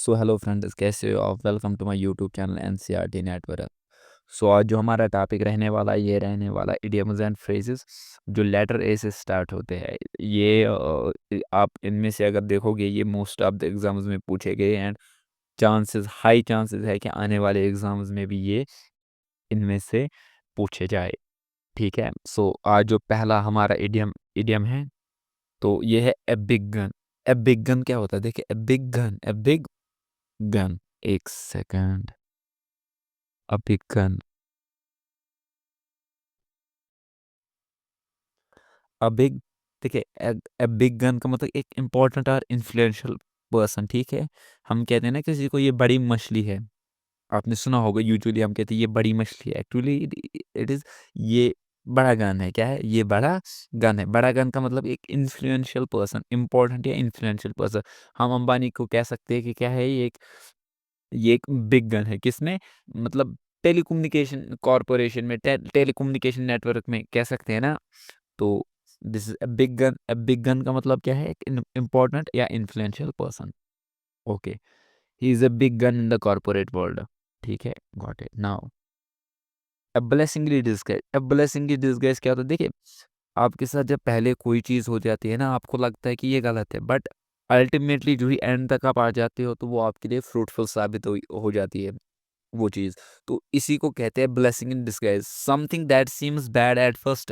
So hello friends, कैसे हो आप? Welcome to my YouTube channel NCERT network. So आज जो हमारा टॉपिक रहने वाला ये रहने वाला इडियम्स एंड फ्रेजेस जो लेटर ए से स्टार्ट होते हैं। ये आप इनमें से अगर देखोगे ये मोस्ट ऑफ द एग्जाम्स में पूछे गए एंड चांसेस हाई चांसेस है कि आने वाले एग्जाम्स में भी ये इनमें से पूछे जाए। ठीक है, सो आज जो पहला हमारा इडियम इडियम है तो ये है a big gun. A big gun क्या होता है? देखिए, a big gun, a big gun. एक second. A big gun, a big, देखिए ए बिग गन का मतलब एक इम्पोर्टेंट और इन्फ्लुएंशियल पर्सन। ठीक है, हम कहते हैं ना किसी को ये बड़ी मछली है। आपने सुना होगा, यूजुअली हम कहते हैं ये बड़ी मछली है। एक्चुअली इट इज ये बड़ा गन है। क्या है? ये बड़ा गन है। बड़ा गन का मतलब एक इन्फ्लुएंशियल पर्सन, इंपॉर्टेंट या इन्फ्लुएंशियल पर्सन। हम अंबानी को कह सकते हैं कि क्या है, ये एक बिग गन है। किसमें? मतलब टेलीकम्युनिकेशन कॉरपोरेशन में, टेलीकम्युनिकेशन नेटवर्क में कह सकते हैं ना। तो this is a big gun. A big gun का मतलब क्या है? एक इम्पोर्टेंट या influential person. Okay, he is a big gun in the corporate world. ठीक है, got it now. A blessing in disguise. A blessing in disguise क्या होता है? देखिए, आपके साथ जब पहले कोई चीज़ हो जाती है ना, आपको लगता है कि ये गलत है, बट अल्टीमेटली जो ही एंड तक आप आ जाते हो तो वो आपके लिए फ्रूटफुल साबित हो जाती है वो चीज़। तो इसी को कहते हैं blessing in disguise. Something that seems bad at first.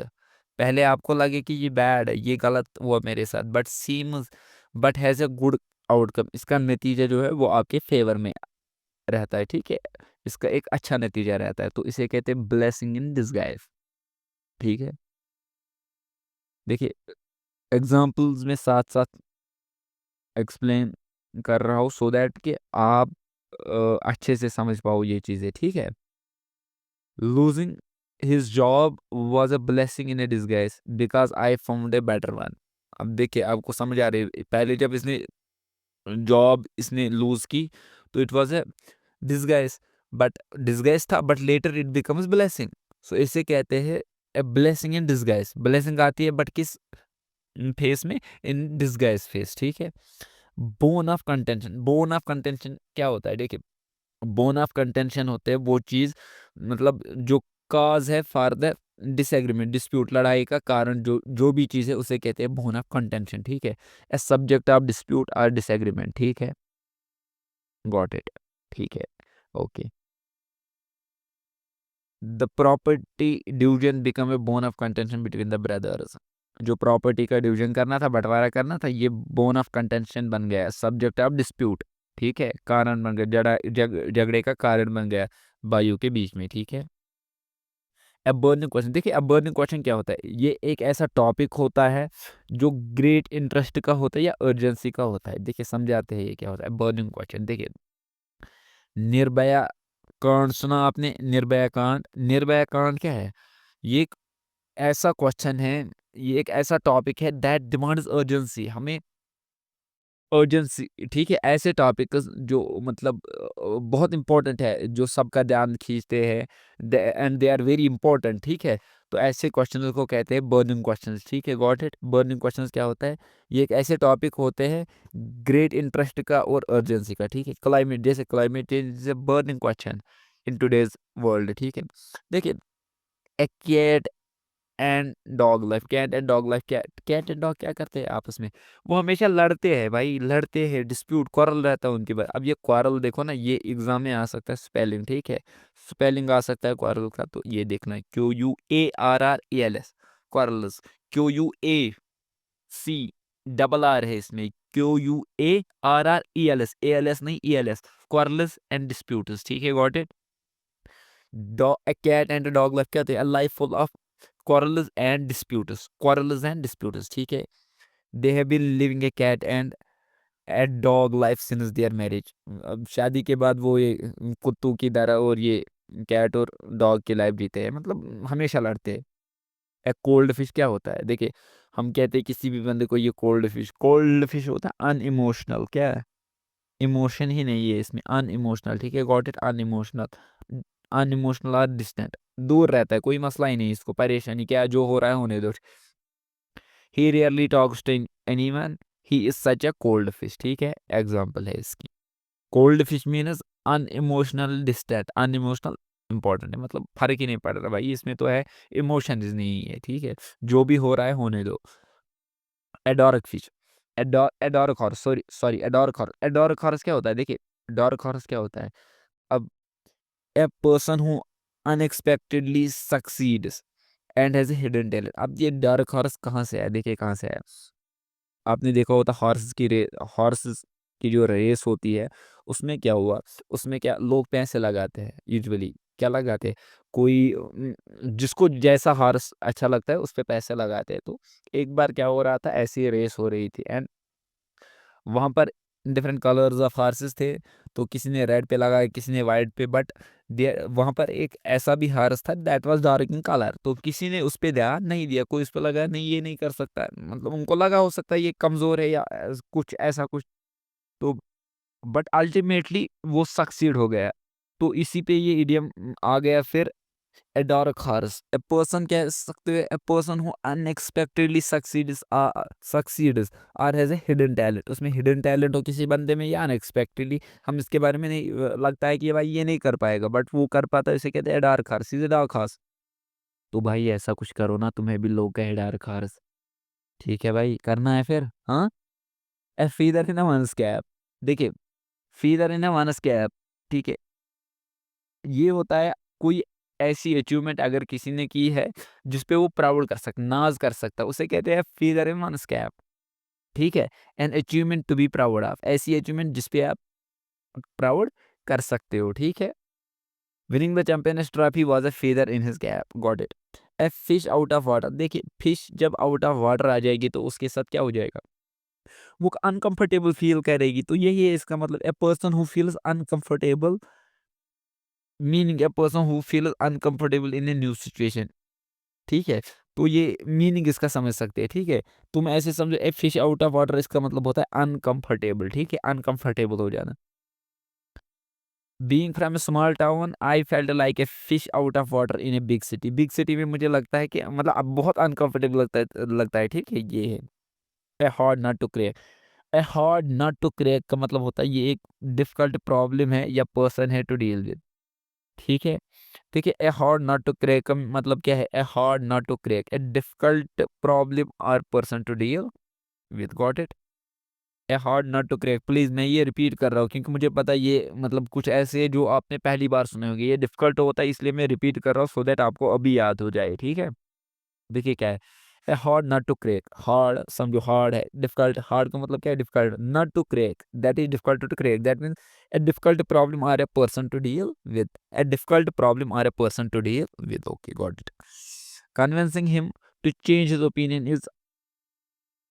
पहले आपको लगे कि ये बैड है, ये गलत हुआ मेरे साथ, but has a good outcome. इसका नतीजा जो है वो आपके फेवर में रहता है। ठीक है, इसका एक अच्छा नतीजा रहता है, तो इसे कहते हैं ब्लेसिंग इन डिस्गाइज। ठीक है, देखिए एग्जाम्पल्स में साथ साथ एक्सप्लेन कर रहा हूँ सो दैट कि आप अच्छे से समझ पाओ ये चीज़ें। ठीक है, losing his job was a blessing in A disguise because I found a better one. अब देखिए, आपको समझ आ रही है, पहले जब इसने जॉब इसने लूज की तो it was a disguise, but disguise था, but later it becomes blessing. So इसे कहते हैं a blessing in disguise. Blessing आती है बट किस फेस में? In disguise face. ठीक है, bone of contention. Bone of contention क्या होता है? देखिए, बोन ऑफ कंटेंशन होते हैं वो चीज़, मतलब जो कॉज है फॉर द डिसएग्रीमेंट, डिस्प्यूट, लड़ाई का कारण जो जो भी चीज़ है उसे कहते हैं बोन ऑफ कंटेंशन। ठीक है, ए सब्जेक्ट ऑफ डिस्प्यूट और डिसएग्रीमेंट। ठीक है, गॉट इट। ठीक है, okay. The property division become a bone of contention between the brothers. जो प्रॉपर्टी का डिवीजन करना था, बंटवारा करना था, ये बोन ऑफ कंटेंशन बन गया, सब्जेक्ट ऑफ डिस्प्यूट। ठीक है, कारण बन गया, झगड़े का कारण बन गया भाइयों के बीच में। ठीक है, अब बर्निंग क्वेश्चन। देखिए, अब बर्निंग क्वेश्चन क्या होता है? ये एक ऐसा टॉपिक होता है जो ग्रेट इंटरेस्ट का होता है या अर्जेंसी का होता है। देखिए, समझाते हैं ये क्या होता है बर्निंग क्वेश्चन। देखिए, निर्भया कांड सुना आपने? निर्भया कांड, निर्भया कांड क्या है? ये एक ऐसा क्वेश्चन है, ये एक ऐसा टॉपिक है दैट डिमांड्स अर्जेंसी, हमें अर्जेंसी। ठीक है, ऐसे टॉपिक जो मतलब बहुत इंपॉर्टेंट है, जो सबका ध्यान खींचते हैं and they are very important. ठीक है, तो ऐसे क्वेश्चंस को कहते हैं बर्निंग क्वेश्चंस। ठीक है, गॉट इट। बर्निंग क्वेश्चंस क्या होता है? ये एक ऐसे टॉपिक होते हैं ग्रेट इंटरेस्ट का और अर्जेंसी का। ठीक है, क्लाइमेट, जैसे climate change is a burning question in today's world. ठीक है, देखिए, a and dog life, cat and dog life, क्या कैट एंड डॉग क्या करते हैं आपस में? वो हमेशा लड़ते हैं भाई, लड़ते हैं, डिस्प्यूट, क्वारल रहता है उनके बाद। अब ये क्वारल देखो ना, ये एग्जाम में आ सकता है स्पेलिंग। ठीक है, स्पेलिंग आ सकता है क्वारल का, तो ये देखना है QUARRALS, क्वारल्स। QUACRR है इसमें, QUARRELS, ALS नहीं, ELS, क्वारल्स एंड डिस्प्यूट्स। ठीक है, got it. A cat and a dog life क्या होते हैं? A life full of quarrels and disputes, quarrels and disputes। ठीक है, they have been living a cat and a dog life since their marriage। अब शादी के बाद वो ये कुत्तों की तरह और ये कैट और डॉग की लाइफ जीते हैं, मतलब हमेशा लड़ते हैं। ए कोल्ड फिश क्या होता है? देखिए, हम कहते हैं किसी भी बंदे को ये कोल्ड फिश होता है अनइमोशनल। क्या है? इमोशन ही नहीं है इसमें, अनइमोशनल। ठीक है, गॉट इट, अनइमोशनल। अनइमोशनल और डिस्टेंट, दूर रहता है, कोई मसला ही नहीं इसको, परेशानी क्या, जो हो रहा है होने दो। He rarely talks to anyone, he is such a cold fish. ठीक है, एग्जाम्पल है इसकी। Cold fish means unemotional distant, unemotional important है, मतलब फर्क ही नहीं पड़ रहा भाई, इसमें तो है इमोशंस नहीं है, ठीक है, जो भी हो रहा है होने दो। एडोरिक फिश, एडोरखोरस, सॉरी सॉरी एडोरखोरस, एडोरखोरस क्या होता है, देखिए एडोरखोरस क्या होता है। अब a person who unexpectedly succeeds and has hidden talent. अब ये एडोरखोरस कहाँ से है, देखिए कहाँ से है। आपने देखा होता हॉर्स की जो रेस होती है, उसमें क्या हुआ, उसमें क्या लोग पैसे लगाते हैं यूजुअली, क्या लगाते हैं, कोई जिसको जैसा हॉर्स अच्छा लगता है उस पे पैसे लगाते हैं। तो एक बार क्या हो रहा था, ऐसी रेस हो रही थी एंड वहाँ पर डिफरेंट कलर्स ऑफ हॉर्सेस थे, तो किसी ने रेड पे लगाया, किसी ने वाइट पे, बट वहाँ पर एक ऐसा भी हॉर्स था that was dark in colour, तो किसी ने उस पे ध्यान नहीं दिया, कोई उस पे लगा नहीं ये नहीं कर सकता, मतलब उनको लगा हो सकता है ये कमजोर है या कुछ ऐसा कुछ, तो बट अल्टीमेटली वो सक्सीड हो गया। तो इसी पे ये इडियम आ गया फिर, एडोरखोरस, ए पर्सन कह सकते हो, a person who unexpectedly succeeds और हैज ए हिडन टैलेंट, उसमें हिडन टैलेंट हो किसी बंदे में या अनएक्सपेक्टेडली हम इसके बारे में नहीं लगता है कि भाई ये नहीं कर पाएगा बट वो कर पाता है, इसे कहते हैं एडोरखोरस, इज एडोरखोरस। तो भाई ऐसा कुछ करो ना, तुम्हें भी लोग कहे एडोरखोरस, ठीक है भाई, करना है फिर, हाँ। ए फीदर इन अ वंस कैप, देखिए फीदर इन अ वंस कैप, ठीक है, ये होता है कोई ऐसी अचीवमेंट अगर किसी ने की है जिस पे वो प्राउड कर सकता, नाज कर सकता, उसे कहते हैं फीदर इन वंस कैप, ठीक है। An achievement to be proud of, ऐसी अचीवमेंट जिस पे आप प्राउड कर सकते हो, ठीक है। Winning the champions trophy was a feather in his cap, got it. A fish out of water, देखिए फिश जब आउट ऑफ वाटर आ जाएगी तो उसके साथ क्या हो जाएगा, वो अनकंफर्टेबल फील करेगी, तो यही है इसका मतलब, a person who feels uncomfortable, meaning a person who feels uncomfortable in a new situation, ठीक है। तो ये मीनिंग इसका समझ सकते हैं, ठीक है। तुम ऐसे समझो ए फिश आउट ऑफ वाटर, इसका मतलब होता है अनकंफर्टेबल, ठीक है, अनकंफर्टेबल हो जाना। Being from A small town I felt like a fish out of water in a big city, big city में मुझे लगता है कि मतलब अब बहुत अनकंफर्टेबल लगता है, ठीक है, ये है। A hard nut to crack, a hard nut to crack का मतलब होता है ये एक डिफिकल्ट प्रॉब्लम है या पर्सन है टू डील विद, ठीक है। देखिए a hard nut to crack का मतलब क्या है, a hard nut to crack, a difficult problem और person to deal with, got it. A hard nut to crack, please मैं ये रिपीट कर रहा हूँ क्योंकि मुझे पता है ये मतलब कुछ ऐसे है जो आपने पहली बार सुने होंगे, ये डिफिकल्ट होता है इसलिए मैं रिपीट कर रहा हूँ सो दैट आपको अभी याद हो जाए, ठीक है। देखिए क्या है, a hard nut to crack, hard समझो हार्ड है, डिफिकल्ट, हार्ड का मतलब क्या है, difficult, nut to crack that is difficult to crack, that means a difficult problem or a person to deal with, a difficult problem or a person to deal with, okay got it. Convincing him to change his opinion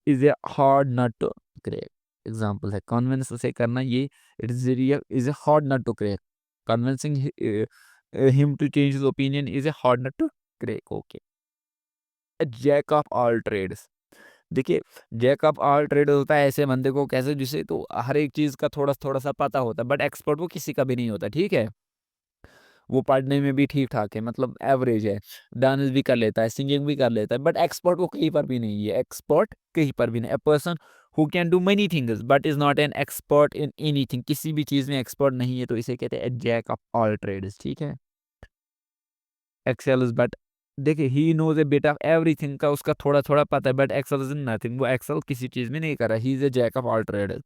is a hard nut to crack, example है, convince उसे करना, ये is a hard nut to crack, convincing him to change his opinion is a hard nut to crack, okay. Jack of all trades, देखिए jack of all trade होता है ऐसे बंदे को, कैसे, जिसे तो हर एक चीज का थोड़ा थोड़ा सा पता होता है बट एक्सपर्ट वो किसी का भी नहीं होता, ठीक है। वो पढ़ने में भी ठीक ठाक है, मतलब एवरेज है, डांस भी कर लेता है, सिंगिंग भी कर लेता है, बट एक्सपर्ट वो कहीं पर भी नहीं है, एक्सपर्ट कहीं पर भी नहीं। A person who can do many things but is not an expert in anything, किसी भी चीज में एक्सपर्ट नहीं है तो इसे कहते हैं जैक ऑफ ऑल ट्रेड्स, ठीक है। एक्सेल्स बट, देखिए he knows a bit of everything का उसका थोड़ा थोड़ा पता है बट एक्सेल्स इन नथिंग, वो एक्सेल किसी चीज में नहीं कर रहा, he is a jack of all trades.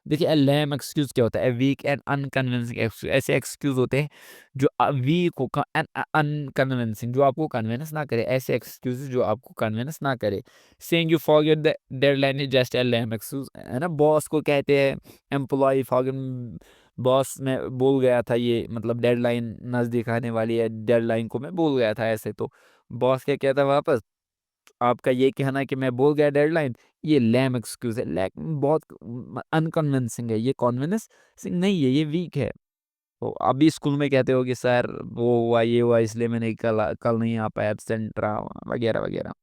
देखिए ए लैम एक्सक्यूज क्या होता है, a weak and unconvincing excuse, ऐसे एक्सक्यूज होते हैं जो वीक हो एंड अनकन्विंसिंग, जो आपको कन्विंस ना करे, ऐसे एक्सक्यूज जो आपको कन्विंस ना करे। Saying you forget the deadline is just a lame excuse, है ना, बॉस को कहते हैं एम्प्लॉय फॉरगेट, बॉस मैं भूल गया था, ये मतलब डेडलाइन नजदीक आने वाली है, डेडलाइन को मैं भूल गया था, ऐसे तो बॉस क्या कहता है वापस, आपका ये कहना है कि मैं भूल गया डेडलाइन, ये लैम एक्सक्यूज है, लैक बहुत अनकन्विंसिंग है, ये कॉन्विंसिंग नहीं है, ये वीक है। तो अभी स्कूल में कहते हो कि सर वो हुआ ये हुआ इसलिए मैंने कल कल नहीं आ पाया, एब्सेंट रहा वगैरह वगैरह।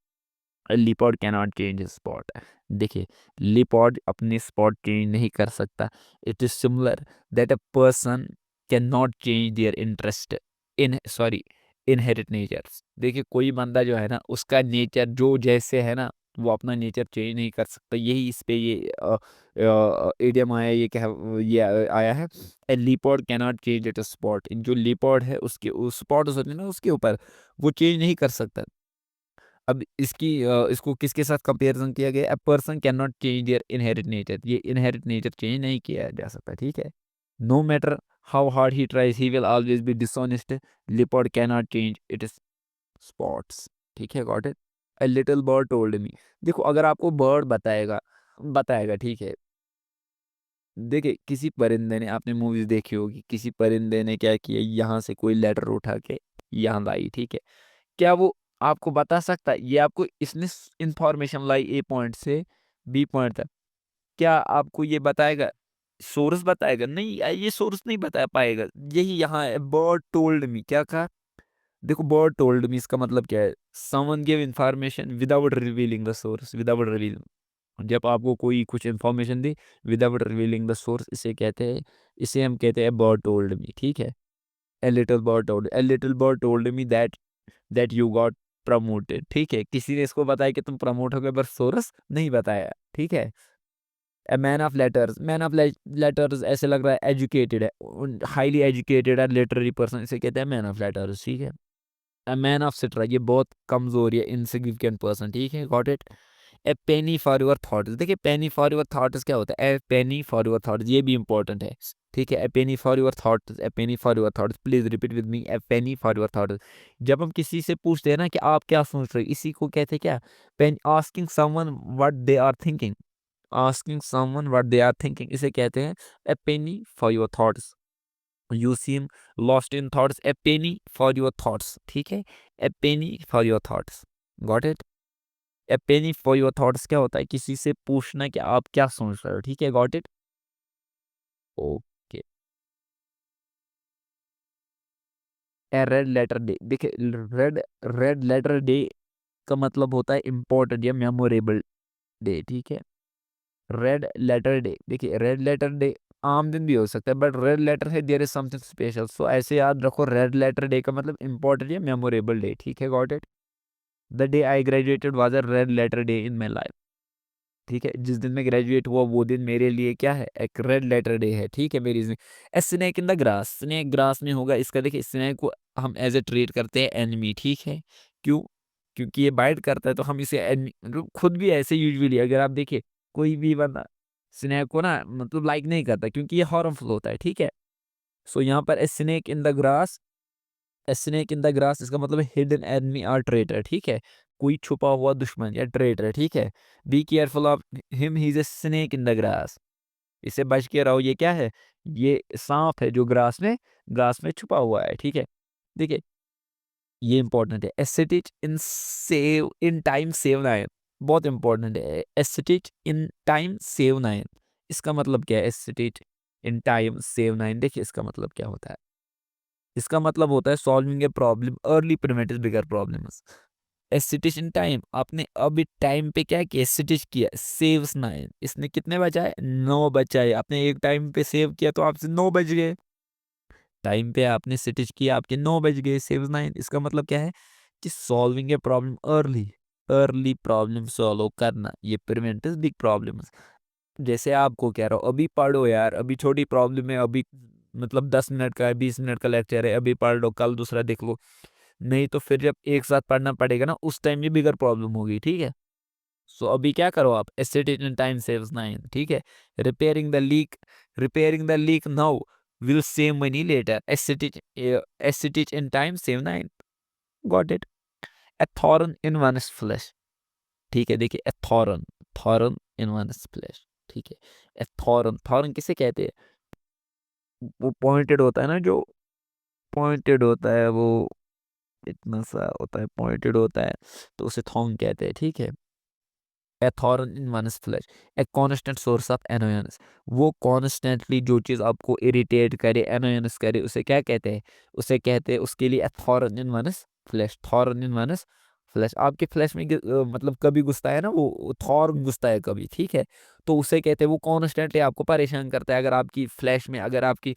लिपॉड कैनॉट चेंज स्पॉट, देखिए लिपॉड अपनी स्पॉट चेंज नहीं कर सकता, it is similar that a person can not change their interest in, sorry, inherit nature. देखिए कोई बंदा जो है ना उसका नेचर जो जैसे है ना वो अपना नेचर चेंज नहीं कर सकता। यही इस पे ये इडियम आया, ये आया है, ए leopard cannot change it spot. जो लीपर्ड है उसके स्पॉट होते हैं ना उसके ऊपर, वो चेंज नहीं कर सकता। अब इसको किसके साथ कंपैरिजन किया गया? A person can not change their inherent nature. ये इनहेरिट नेचर चेंज नहीं किया जा सकता, ठीक है। No matter how hard he tries he will always be dishonest. Leopard can not change its spots, ठीक है, got it. A little bird told me. देखो अगर आपको बर्ड बताएगा बताएगा ठीक है। देखिए किसी परिंदे ने, आपने मूवीज देखी होगी, किसी परिंदे ने क्या किया, यहाँ से कोई लेटर उठा के यहाँ लाई, ठीक है। क्या वो आपको बता सकता है ये आपको इसने इंफॉर्मेशन लाई ए पॉइंट से बी पॉइंट तक? क्या आपको ये बताएगा? सोर्स बताएगा? नहीं, ये सोर्स नहीं बता पाएगा। यही यहाँ है, बर्ड टोल्ड मी, क्या कहा? देखो बर्ड टोल्ड मी इसका मतलब क्या है? Someone give information without revealing the source, without revealing. जब आपको कोई कुछ information they without revealing the source, इसे कहते हैं, इसे हम कहते हैं बर्ड टोल्ड मी, ठीक है। A little bird told me that you got promoted, ठीक है। किसी ने इसको बताया कि तुम प्रमोट हो गए, पर सोर्स नहीं बताया, ठीक है। A man of letters, man of letters ऐसे लग रहा है एजुकेटेड है, हाईली एजुकेटेड है, लिटरेरी पर्सन, इसे कहते हैं मैन ऑफ लेटर्स, ठीक है। अ मैन ऑफ सिट्रा, ये बहुत कमजोर है, इनसिग्निफिकेंट पर्सन, ठीक है, got it. A penny for your thoughts. देखिए पेनी फॉर योर थॉट्स क्या होता है? A penny for your thoughts, ये भी इंपॉर्टेंट है, ठीक है। A penny for your thoughts, a penny for your thoughts, please repeat with me, a penny for your thoughts. जब हम किसी से पूछते हैं ना कि आप क्या सोच रहे हो, इसी को कहते हैं क्या? पेन asking someone what they are thinking, asking someone what they are thinking, इसे कहते हैं a penny for your thoughts. You seem lost in thoughts, a penny for your thoughts, ठीक है। A penny for your thoughts, got it. A penny for your thoughts क्या होता है? किसी से पूछना कि आप क्या सोच रहे हो, ठीक है, got it. Okay. A red letter day, देखिए रेड रेड लेटर डे का मतलब होता है इम्पोर्टेंट या मेमोरेबल डे, ठीक है। रेड लेटर डे, देखिए रेड लेटर डे आम दिन भी हो सकता है, बट रेड लेटर है, देयर इज समथिंग स्पेशल, सो ऐसे याद रखो, रेड लेटर डे का मतलब इम्पोर्टेंट या मेमोरेबल डे, ठीक है, got it. The day I graduated was a red letter day in my life, ठीक है। जिस दिन मैं ग्रेजुएट हुआ वो दिन मेरे लिए क्या है? एक रेड लेटर डे है, ठीक है, मेरी जिंदगी। A snake in the grass, snake grass में होगा, इसका देखिए स्नेक को हम एज ए ट्रीट करते हैं एनिमी, ठीक है। क्यों? क्योंकि ये बाइट करता है, तो हम इसे मतलब खुद भी ऐसे यूजुअली अगर आप देखिए कोई भी बंदा स्नेक को ना मतलब लाइक नहीं करता, क्योंकि ये हार्मफुल होता है, ठीक है। सो यहाँ पर a snake in the grass, a snake in the grass इसका मतलब हिडन एनिमी और ट्रेटर, ठीक है। कोई छुपा हुआ दुश्मन या ट्रेटर, ठीक है। Be careful of him, he is a snake in the grass. इससे बच के रहो, ये क्या है? ये सांप है जो ग्रास में छुपा हुआ है, ठीक है। देखिए ये इंपॉर्टेंट है, एस्थेटिक इन टाइम सेव नाइन, बहुत इंपॉर्टेंट है, एस्थेटिक इन टाइम सेव नाइन। इसका मतलब क्या है? एस्थेटिक इन टाइम सेव नाइन, देखिए इसका मतलब क्या होता है? इसका मतलब होता है solving a problem early preventive bigger problems. A stitch in time, आपने अभी टाइम पे क्या किया? एसिटिश किया, सेव्स नाइन, इसने कितने बचाए? 9 बचाए। आपने एक टाइम पे सेव किया तो आपसे 9 बच गए, टाइम पे आपने सिटिश किया, आपके 9 बच गए, सेव्स नाइन। इसका मतलब क्या है? कि solving a problem early, early problem solve करना, ये प्रिवेंटिव बिग प्रॉब्लम्स। जैसे आपको कह रहा हूँ अभी पढ़ो यार, अभी छोटी प्रॉब्लम है, अभी मतलब 10 मिनट का है, 20 मिनट का लेक्चर है, अभी पढ़ लो, कल दूसरा देख लो। नहीं तो फिर जब एक साथ पढ़ना पड़ेगा ना, उस टाइम ये बिगर प्रॉब्लम होगी, ठीक है। सो अभी क्या करो आप? A stitch in time saves nine, ठीक है। Repairing the leak, repairing the leak now will save money later, a stitch in time save nine, got it. A thorn in one's flesh, ठीक है। देखिए a thorn, thorn in one's flesh, ठीक है। A thorn, thorn किसे कहते हैं? वो pointed होता है ना, जो पॉइंटेड होता है वो इतना सा होता है, पॉइंटेड होता है, तो उसे थॉर्न कहते हैं, ठीक है। A thorn in one's flesh, a constant source of annoyance, वो कॉन्स्टेंटली जो चीज़ आपको इरिटेट करे, एनोयंस करे, उसे क्या कहते हैं? उसे कहते हैं उसके लिए a thorn in one's flesh, thorn in one's flesh. आपके फ्लेश में मतलब कभी घुसता है ना, वो थॉर्न घुसता है कभी, ठीक है। तो उसे कहते हैं वो कॉन्स्टेंटली आपको परेशान करता है, अगर आपकी फ्लैश में, अगर आपकी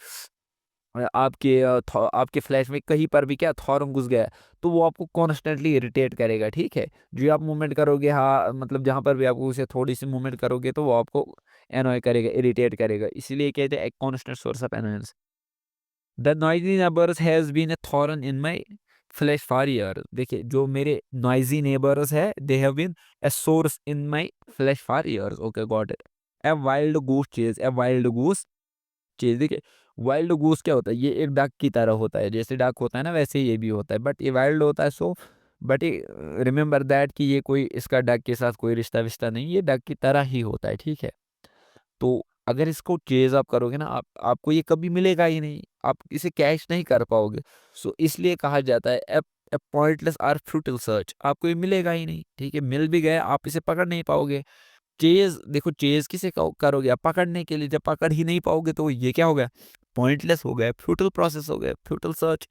आपके फ्लैश में कहीं पर भी क्या थॉर्न घुस गया, तो वो आपको कॉन्स्टेंटली इरिटेट करेगा, ठीक है। जो आप मूवमेंट करोगे, हाँ मतलब जहाँ पर भी आपको उसे थोड़ी सी मूवमेंट करोगे तो वो आपको एनॉय करेगा, इरिटेट करेगा, इसीलिए कहते हैं एक constant source of annoyance. The noisy neighbours has been a thorn in my flesh for year. देखिए जो मेरे नॉइजी नेबर्स है, they have been a source in my flesh for years. Okay got it. A wild goose chase, a wild goose chase देखिए, wild goose क्या होता है, ये एक डक की तरह होता है, जैसे डक होता है ना वैसे ही ये भी होता है, बट ये वाइल्ड होता है। सो बट ये रिमेंबर दैट कि ये कोई इसका डक के साथ कोई रिश्ता विश्ता नहीं, ये डक की तरह ही होता है, ठीक है। तो अगर इसको चेज आप करोगे ना, आपको ये कभी मिलेगा ही नहीं, आप इसे कैच नहीं कर पाओगे। सो इसलिए कहा जाता है ए पॉइंटलेस आर फ्रूटिल सर्च, आपको ये मिलेगा ही नहीं, ठीक है। मिल भी गया आप इसे पकड़ नहीं पाओगे। चेज़ देखो, चेज़ किसे करोगे आप, पकड़ने के लिए, जब पकड़ ही नहीं पाओगे तो ये क्या हो गया, पॉइंटलेस हो गया, फ्यूटल प्रोसेस हो गया, futile search,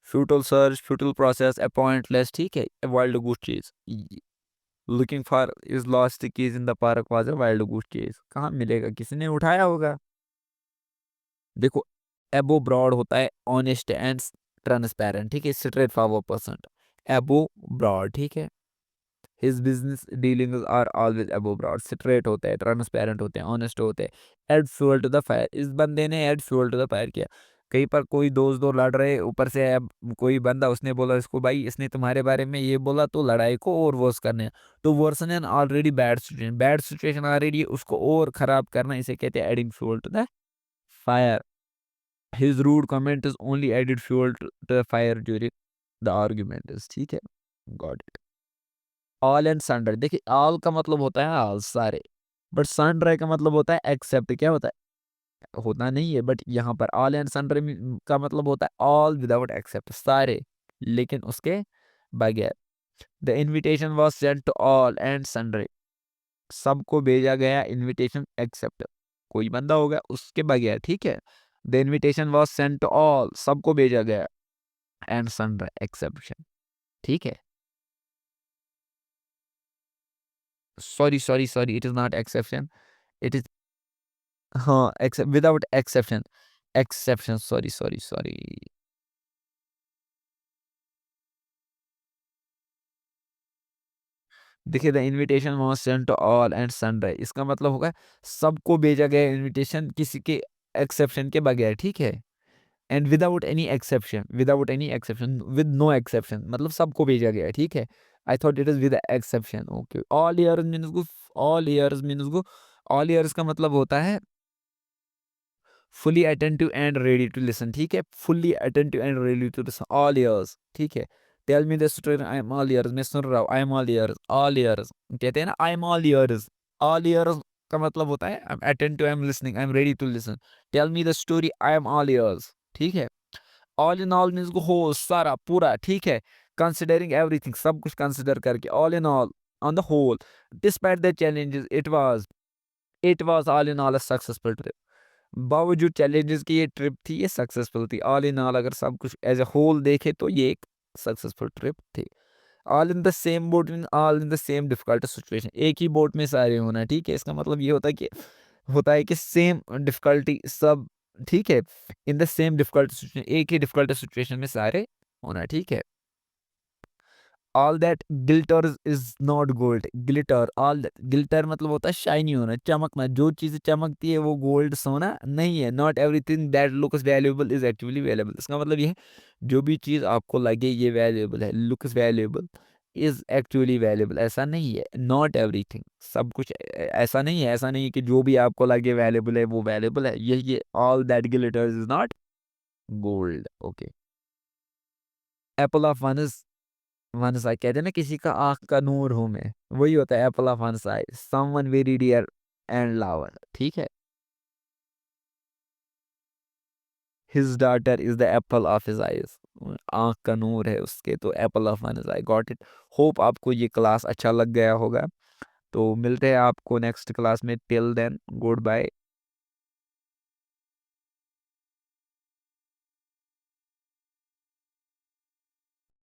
futile process, a pointless, ठीक है। A wild goose chase, looking for is lost keys in the park was a wild goose chase, कहाँ मिलेगा, किसी ने उठाया होगा। देखो, एबो ब्रॉड होता है ऑनेस्ट एंड ट्रांसपेरेंट, ठीक है, straightforward person, above board, ठीक है। His business dealings are always above board, straight होते हैं, ट्रांसपेरेंट होते हैं, ऑनेस्ट होते हैं। Add fuel to the fire, इस बंदे ने add fuel to the fire किया। कहीं पर कोई दोस्त दो लड़ रहे, ऊपर से अब कोई बंदा उसने बोला इसको, भाई इसने तुम्हारे बारे में ये बोला, तो लड़ाई को और वर्स करने, तो worsen an already bad situation already, उसको और खराब करना, इसे कहते हैं adding fuel to the fire. His rude comment is only added fuel to the fire during the argument is, ठीक है, got it. All and sundry, देखिए ऑल का मतलब होता है ऑल सारे, बट सन्ड्री का मतलब होता है एक्सेप्ट, क्या होता है, होता नहीं है, बट यहाँ पर ऑल एंड सन्ड्री का मतलब होता है ऑल विदाउट एक्सेप्ट, सारे लेकिन उसके बगैर। The invitation was sent to all and sundry, सबको भेजा गया इन्विटेशन एक्सेप्ट कोई बंदा होगा उसके बगैर, ठीक है। The invitation was sent to all, सबको भेजा गया, एंड सन्ड्री एक्सेप्शन, ठीक है। Sorry, it is not exception, it is, हाँ, except without exception, exception, sorry. देखिए, the invitation was sent to all and sundry, इसका मतलब होगा सबको भेजा गया इनविटेशन, किसी के एक्सेप्शन के बगैर, ठीक है। And without any exception, with no exception, मतलब सबको भेजा गया है, ठीक है। I thought it is with exception, okay. All ears का मतलब होता है fully attentive and ready to listen, ठीक है। Fully attentive and ready to listen, all ears, ठीक है। Tell me the story, I am all ears, मैं सुन रहा हूँ, I am all ears, all ears कहते हैं ना, आई am all ears. All ears का मतलब होता है I am attentive, I am listening, I am ready to listen. Tell me the story, I am all ears, ठीक है। ऑल इन ऑल मीन्स हो सारा पूरा, ठीक है। कंसिडरिंग एवरीथिंग, सब कुछ कंसिडर करके, all in all, on the whole, despite the challenges, it was all in all a successful trip, बावजूद चैलेंजेस की ये ट्रिप थी, ये सक्सेसफुल थी। ऑल इन ऑल अगर सब कुछ एज ए होल देखे तो ये एक सक्सेसफुल ट्रिप थी। All in the same boat, in all in the same difficult situation, एक ही बोट में सारे होना, ठीक है। इसका मतलब ये होता है कि सेम डिफिकल्टी सब, ठीक है। In the same difficult situation, एक ही डिफिकल्ट सिचुएशन में सारे होना, ठीक है। All that glitter is not gold, glitter, all that glitter मतलब होता है शाइनी होना, चमकना, जो चीज़ चमकती है वो गोल्ड सोना नहीं है। Not everything that looks valuable is actually valuable, इसका मतलब ये है जो भी चीज़ आपको लगे ये वैल्यूएबल है, looks valuable, is actually valuable, ऐसा नहीं है। नॉट एवरीथिंग, सब कुछ ऐसा नहीं है कि जो भी आपको लगे वैल्यूएबल है वो वैल्यूएबल है, ये all that glitters is not gold, okay. Apple of one's side कहते हैं ना, किसी का आँख का नूर हूँ मैं, वही होता है एप्पल ऑफ वन साइड, someone very dear and lover, ठीक है। His daughter is the apple of his eyes, आँख का नूर है उसके, तो apple of one eye, got it. Hope आपको ये क्लास अच्छा लग गया होगा, तो मिलते हैं आपको नेक्स्ट क्लास में, टिल देन गुड बाय।